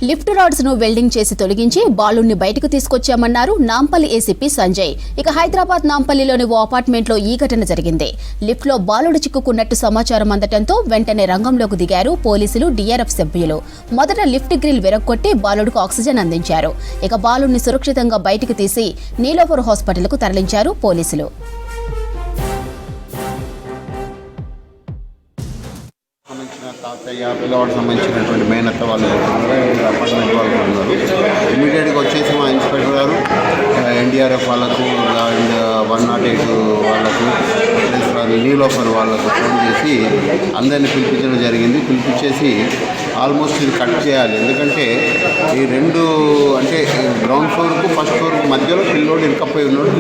Lift rods ను welding చేసి తొలగించి బాలుణ్ణి బయటకు తీసుకొచ్చామన్నారు నాంపల్లి ఏసీపీ సంజయ్. ఇక హైదరాబాద్ నాంపల్లిలోని ఓ అపార్ట్మెంట్ లో ఈ ఘటన జరిగింది. లిఫ్ట్ లో బాలుడు చిక్కుకున్నట్టు సమాచారం అందటంతో వెంటనే రంగంలోకి దిగారు పోలీసులు, డీఆర్ఎఫ్ సభ్యులు. మొదట లిఫ్ట్ గ్రిల్ విరగ్గొట్టి బాలుడుకు ఆక్సిజన్ అందించారు. ఇక బాలుణ్ణి సురక్షితంగా బయటకు తీసి నీలోఫర్ హాస్పిటల్ కు తరలించారు పోలీసులు. తాతయ్య పిల్లవాడికి సంబంధించినటువంటి మేనత్త వాళ్ళు అపార్ట్మెంట్ వాళ్ళు ఉన్నారు. ఇమీడియట్గా వచ్చేసి మా ఇన్స్పెక్టర్ గారు ఎన్డీఆర్ఎఫ్ వాళ్ళకు అండ్ 108 వాళ్ళకు నీలోఫర్ వాళ్ళకు ఫోన్ చేసి అందరినీ పిలిపించడం జరిగింది. పిలిపించేసి ఆల్మోస్ట్ ఇది కట్ చేయాలి. ఎందుకంటే ఈ రెండు అంటే గ్రౌండ్ ఫ్లోర్కు ఫస్ట్ ఫ్లోర్కు మధ్యలో పిల్లోడు ఇరుక్కపోయి ఉన్నాడు.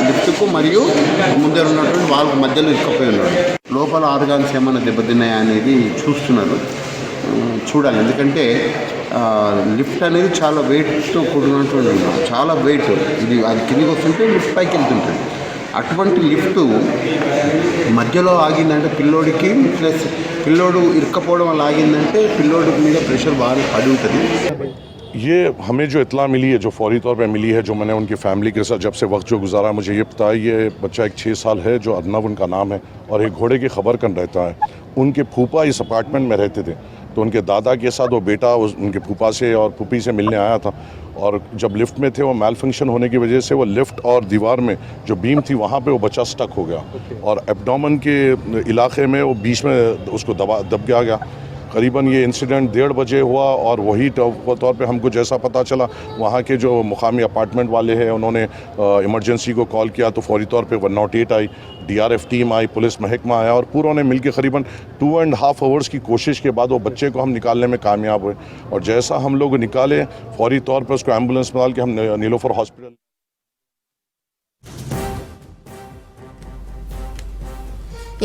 లిఫ్ట్కు మరియు ముందర ఉన్నటువంటి వాళ్ళకు మధ్యలో ఇరుక్కపోయి ఉన్నాడు. లోపల ఆర్గాన్స్ ఏమైనా దెబ్బతిన్నాయా అనేది చూడాలి. ఎందుకంటే లిఫ్ట్ అనేది చాలా వెయిట్తో కూడినటువంటి చాలా వెయిట్. ఇది అది కిందికి వస్తుంటే లిఫ్ట్ పైకి వెళ్తుంటుంది. అటువంటి లిఫ్ట్ మధ్యలో ఆగిందంటే పిల్లోడికి ప్లస్ పిల్లోడు ఇరుక్కపోవడం వల్ల ఆగిందంటే పిల్లోడి మీద ప్రెషర్ బాగా పడి ఉంటుంది. ये हमें जो इत्तला मिली है, जो फौरी तौर पे मिली है, जो मैंने उनकी फैमिली के साथ जब से वक्त जो गुजारा, मुझे ये पता है ये बच्चा एक 6 साल है जो अर्नब उनका नाम है और एक घोड़े की खबर कर रहता है. उनके फूफा इस अपार्टमेंट में रहते थे, तो उनके दादा के साथ वो बेटा उनके फूफा से और फूफी से मिलने आया था. और जब लिफ्ट में थे वो मैल फंक्शन होने की वजह से वो लिफ्ट और दीवार में जो बीम थी वहाँ पे वो बच्चा स्टक हो गया और एब्डोमेन के इलाके में वो बीच में उसको दब गया. करीबन ये इंसिडेंट 1:30 बजे हुआ और वही तौर पे हमको जैसा पता चला वहाँ के जो मुकामी अपार्टमेंट वाले हैं उन्होंने इमरजेंसी को कॉल किया तो फौरी तौर पे 108 आई, डीआरएफ टीम आई, पुलिस महकमा आया और पूरों ने मिलकर करीबन 2.5 आवर्स की कोशिश के बाद वो बच्चे को हम निकालने में कामयाब हुए. और जैसा हम लोग निकाले फौरी तौर पर उसको एम्बुलेंस में डाल के हम नीलोफर हॉस्पिटल.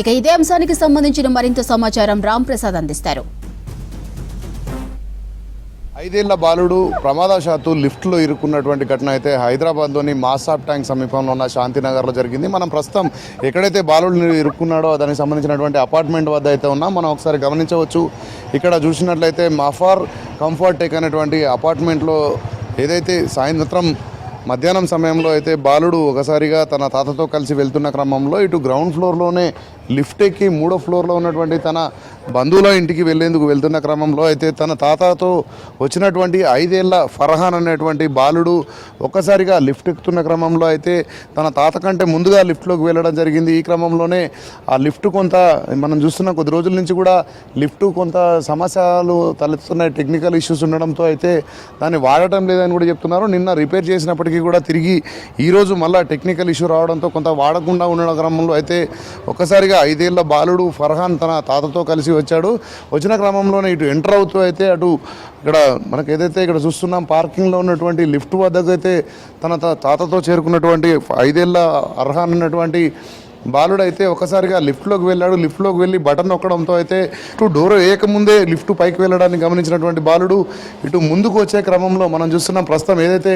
ఇక ఇదే అంశానికి సంబంధించిన మరింత సమాచారం రామ్ ప్రసాద్ అందిస్తారు. 5 ఏళ్ల బాలుడు ప్రమాదవశాత్తు లిఫ్ట్లో ఇరుక్కున్నటువంటి ఘటన అయితే హైదరాబాద్లోని మాసాబ్ ట్యాంక్ సమీపంలో ఉన్న శాంతినగర్లో జరిగింది. మనం ప్రస్తుతం ఎక్కడైతే బాలుడు ఇరుక్కున్నాడో దానికి సంబంధించినటువంటి అపార్ట్మెంట్ వద్ద అయితే ఉన్నాం. మనం ఒకసారి గమనించవచ్చు. ఇక్కడ చూసినట్లయితే మఫార్ కంఫర్ట్ టెక్ అనేటువంటి అపార్ట్మెంట్లో ఏదైతే సాయంత్రం మధ్యాహ్నం సమయంలో అయితే బాలుడు ఒకసారిగా తన తాతతో కలిసి వెళ్తున్న క్రమంలో ఇటు గ్రౌండ్ ఫ్లోర్లోనే లిఫ్ట్ ఎక్కి 3వ ఫ్లోర్లో ఉన్నటువంటి తన బంధువుల ఇంటికి వెళ్తున్న క్రమంలో అయితే తన తాతతో వచ్చినటువంటి 5 ఏళ్ల ఫర్హాన్ అనేటువంటి బాలుడు ఒక్కసారిగా లిఫ్ట్ ఎక్కుతున్న క్రమంలో అయితే తన తాత కంటే ముందుగా లిఫ్ట్లోకి వెళ్ళడం జరిగింది. ఈ క్రమంలోనే ఆ లిఫ్ట్ కొంత మనం చూస్తున్న కొద్ది రోజుల నుంచి కూడా లిఫ్ట్ కొంత సమస్యలు తలెత్తుతున్నాయి, టెక్నికల్ ఇష్యూస్ ఉండడంతో అయితే దాన్ని వాడటం లేదని కూడా చెప్తున్నారు. నిన్న రిపేర్ చేసినప్పటికీ కూడా తిరిగి ఈరోజు మళ్ళీ టెక్నికల్ ఇష్యూ రావడంతో కొంత వాడకుండా ఉన్న క్రమంలో అయితే ఒక్కసారిగా 5 ఏళ్ల బాలుడు ఫర్హాన్ తన తాతతో కలిసి వచ్చాడు. వచ్చిన క్రమంలోనే ఇటు ఎంటర్ అవుతూ అయితే అటు ఇక్కడ మనకు ఏదైతే ఇక్కడ చూస్తున్నాం పార్కింగ్లో ఉన్నటువంటి లిఫ్ట్ వద్దకు అయితే తన తాతతో చేరుకున్నటువంటి 5 ఏళ్ల అర్హాన్ అన్నటువంటి బాలుడు అయితే ఒకసారిగా లిఫ్ట్లోకి వెళ్ళాడు. లిఫ్ట్లోకి వెళ్ళి బటన్ నొక్కడంతో అయితే ఇటు డోర్ వేయకముందే లిఫ్ట్ పైకి వెళ్ళడాన్ని గమనించినటువంటి బాలుడు ఇటు ముందుకు వచ్చే క్రమంలో మనం చూస్తున్నాం ప్రస్తుతం ఏదైతే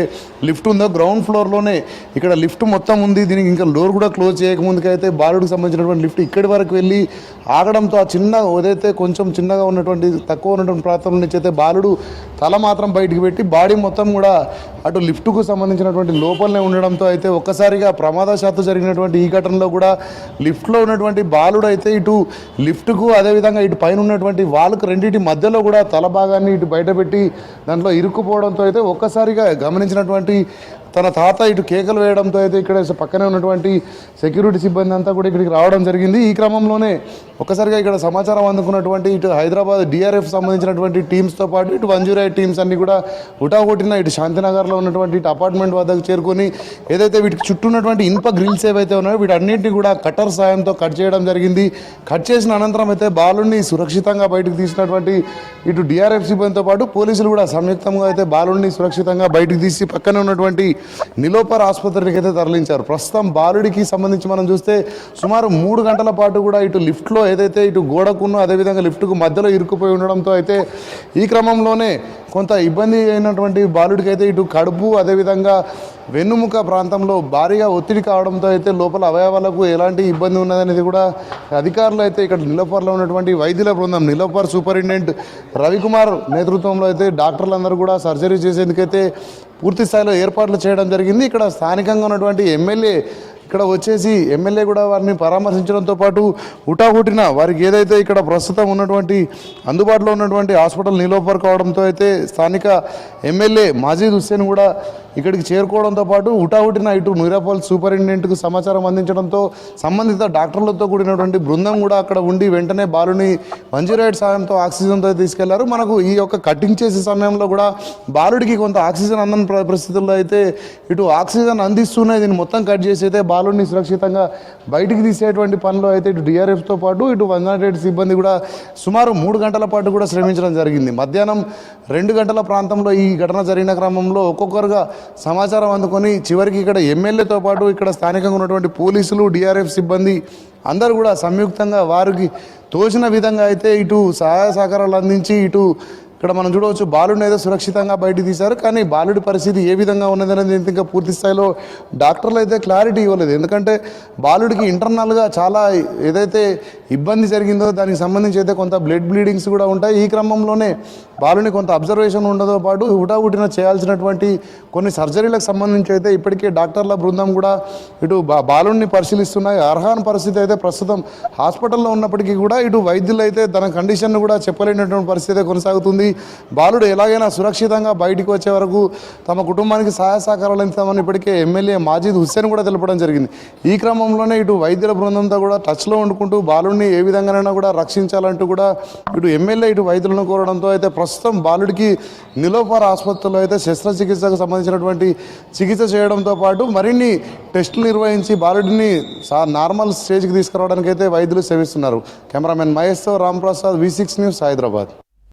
లిఫ్ట్ ఉందో గ్రౌండ్ ఫ్లోర్లోనే ఇక్కడ లిఫ్ట్ మొత్తం ఉంది. దీనికి ఇంకా డోర్ కూడా క్లోజ్ చేయకముందుకైతే బాలుడికి సంబంధించినటువంటి లిఫ్ట్ ఇక్కడి వరకు వెళ్ళి ఆగడంతో ఆ చిన్న ఏదైతే కొంచెం చిన్నగా ఉన్నటువంటి తక్కువ ఉన్నటువంటి ప్రాంతం నుంచి అయితే బాలుడు తల మాత్రం బయటికి పెట్టి బాడీ మొత్తం కూడా అటు లిఫ్ట్కు సంబంధించినటువంటి లోపలనే ఉండడంతో అయితే ఒక్కసారిగా ప్రమాదవశాత్తు జరిగినటువంటి ఈ ఘటనలో కూడా లిఫ్ట్లో ఉన్నటువంటి బాలుడు అయితే ఇటు లిఫ్ట్కు అదేవిధంగా ఇటు పైన ఉన్నటువంటి వాళ్ళకు రెండింటి మధ్యలో కూడా తల భాగాన్ని ఇటు బయటపెట్టి దాంట్లో ఇరుక్కుపోవడంతో అయితే ఒక్కసారిగా గమనించినటువంటి తన తాత ఇటు కేకలు వేయడంతో అయితే ఇక్కడ పక్కనే ఉన్నటువంటి సెక్యూరిటీ సిబ్బంది అంతా కూడా ఇక్కడికి రావడం జరిగింది. ఈ క్రమంలోనే ఒక్కసారిగా ఇక్కడ సమాచారం అందుకున్నటువంటి ఇటు హైదరాబాద్ డీఆర్ఎఫ్ సంబంధించినటువంటి టీమ్స్తో పాటు ఇటు 108 టీమ్స్ అన్ని కూడా హుటాహుటిన ఇటు శాంతినగర్లో ఉన్నటువంటి ఇటు అపార్ట్మెంట్ వద్దకు చేరుకొని ఏదైతే వీటికి చుట్టూ ఉన్నటువంటి ఇనుప గ్రిల్స్ ఏవైతే ఉన్నాయో వీటన్నింటినీ కూడా కట్టర్ సాయంతో కట్ చేయడం జరిగింది. కట్ చేసిన అనంతరం అయితే బాలుడిని సురక్షితంగా బయటకు తీసినటువంటి ఇటు డీఆర్ఎఫ్ సిబ్బందితో పాటు పోలీసులు కూడా సంయుక్తంగా అయితే బాలుడిని సురక్షితంగా బయటకు తీసి పక్కనే ఉన్నటువంటి నిలోపర్ ఆసుపత్రికి అయితే తరలించారు. ప్రస్తుతం బాలుడికి సంబంధించి మనం చూస్తే సుమారు 3 గంటల పాటు కూడా ఇటు లిఫ్ట్లో ఏదైతే ఇటు గోడకున్న అదేవిధంగా లిఫ్ట్కు మధ్యలో ఇరుక్కుపోయి ఉండడంతో అయితే ఈ క్రమంలోనే కొంత ఇబ్బంది అయినటువంటి బాలుడికి అయితే ఇటు కడుపు అదేవిధంగా వెన్నుముక ప్రాంతంలో భారీగా ఒత్తిడి కావడంతో అయితే లోపల అవయవాలకు ఎలాంటి ఇబ్బంది ఉన్నదనేది కూడా అధికారులు అయితే ఇక్కడ నిలోపర్లో ఉన్నటువంటి వైద్యుల బృందం నిలోపర్ సూపరింటెండెంట్ రవికుమార్ నేతృత్వంలో అయితే డాక్టర్లందరూ కూడా సర్జరీ చేసేందుకైతే పూర్తి స్థాయిలో ఏర్పాట్లు చేయడం జరిగింది. ఇక్కడ స్థానికంగా ఉన్నటువంటి ఎమ్మెల్యే ఇక్కడ వచ్చేసి ఎమ్మెల్యే కూడా వారిని పరామర్శించడంతో పాటు హుటాహుటిన వారికి ఏదైతే ఇక్కడ ప్రస్తుతం ఉన్నటువంటి అందుబాటులో ఉన్నటువంటి హాస్పిటల్ నిలోపర్ కావడంతో అయితే స్థానిక ఎమ్మెల్యే మాజీద్ హుస్సేన్ కూడా ఇక్కడికి చేరుకోవడంతో పాటు హుటాహుటిన ఇటు నిలోపర్ సూపరింటెండెంట్కు సమాచారం అందించడంతో సంబంధిత డాక్టర్లతో కూడినటువంటి బృందం కూడా అక్కడ ఉండి వెంటనే బాలుని 108 సాయంతో ఆక్సిజన్తో తీసుకెళ్లారు. మనకు ఈ యొక్క కటింగ్ చేసే సమయంలో కూడా బాలుడికి కొంత ఆక్సిజన్ అందని పరిస్థితుల్లో అయితే ఇటు ఆక్సిజన్ అందిస్తూనే దీన్ని మొత్తం కట్ చేసి అయితే బాలుడిని సురక్షితంగా బయటికి తీసేటువంటి పనిలో అయితే ఇటు డిఆర్ఎఫ్తో పాటు ఇటు 108 సిబ్బంది కూడా సుమారు 3 గంటల పాటు కూడా శ్రమించడం జరిగింది. మధ్యాహ్నం 2 గంటల ప్రాంతంలో ఈ ఘటన జరిగిన క్రమంలో ఒక్కొక్కరుగా సమాచారం అందుకొని చివరికి ఇక్కడ ఎమ్మెల్యేతో పాటు ఇక్కడ స్థానికంగా ఉన్నటువంటి పోలీసులు డిఆర్ఎఫ్ సిబ్బంది అందరూ కూడా సంయుక్తంగా వారికి తోచిన విధంగా అయితే ఇటు సహాయ సహకారాలు అందించి ఇటు ఇక్కడ మనం చూడవచ్చు బాలుడిని అయితే సురక్షితంగా బయటికి తీశారు. కానీ బాలుడి పరిస్థితి ఏ విధంగా ఉన్నదనేది ఇంకా పూర్తి స్థాయిలో డాక్టర్లు అయితే క్లారిటీ ఇవ్వలేదు. ఎందుకంటే బాలుడికి ఇంటర్నల్గా చాలా ఏదైతే ఇబ్బంది జరిగిందో దానికి సంబంధించి అయితే కొంత బ్లడ్ బ్లీడింగ్స్ కూడా ఉంటాయి. ఈ క్రమంలోనే బాలుని కొంత అబ్జర్వేషన్ ఉండదో పాటు హుటాహుటిన చేయాల్సినటువంటి కొన్ని సర్జరీలకు సంబంధించి అయితే ఇప్పటికే డాక్టర్ల బృందం కూడా ఇటు బాలుడిని పరిశీలిస్తున్నాయి. అర్హాన్ పరిస్థితి అయితే ప్రస్తుతం హాస్పిటల్లో ఉన్నప్పటికీ కూడా ఇటు వైద్యులు అయితే తన కండిషన్ కూడా చెప్పలేనటువంటి పరిస్థితి కొనసాగుతుంది. బాలుడు ఎలాగైనా సురక్షితంగా బయటికి వచ్చే వరకు తమ కుటుంబానికి సహాయ సహకారాలు ఇస్తామని ఇప్పటికే ఎమ్మెల్యే మాజీద్ హుస్సేన్ కూడా తెలపడం జరిగింది. ఈ క్రమంలోనే ఇటు వైద్యుల బృందంతో కూడా టచ్లో ఉండుకుంటూ బాలుడిని ఏ విధంగానైనా కూడా రక్షించాలంటూ కూడా ఇటు ఎమ్మెల్యే ఇటు వైద్యులను కోరడంతో అయితే ప్రస్తుతం బాలుడికి నిలోపర్ ఆసుపత్రిలో అయితే శస్త్రచికిత్సకు సంబంధించినటువంటి చికిత్స చేయడంతో పాటు మరిన్ని టెస్టులు నిర్వహించి బాలుడిని నార్మల్ స్టేజ్కి తీసుకురావడానికి అయితే వైద్యులు సేవిస్తున్నారు. కెమెరామెన్ మహేష్తో రాంప్రసాద్, V6 న్యూస్, హైదరాబాద్.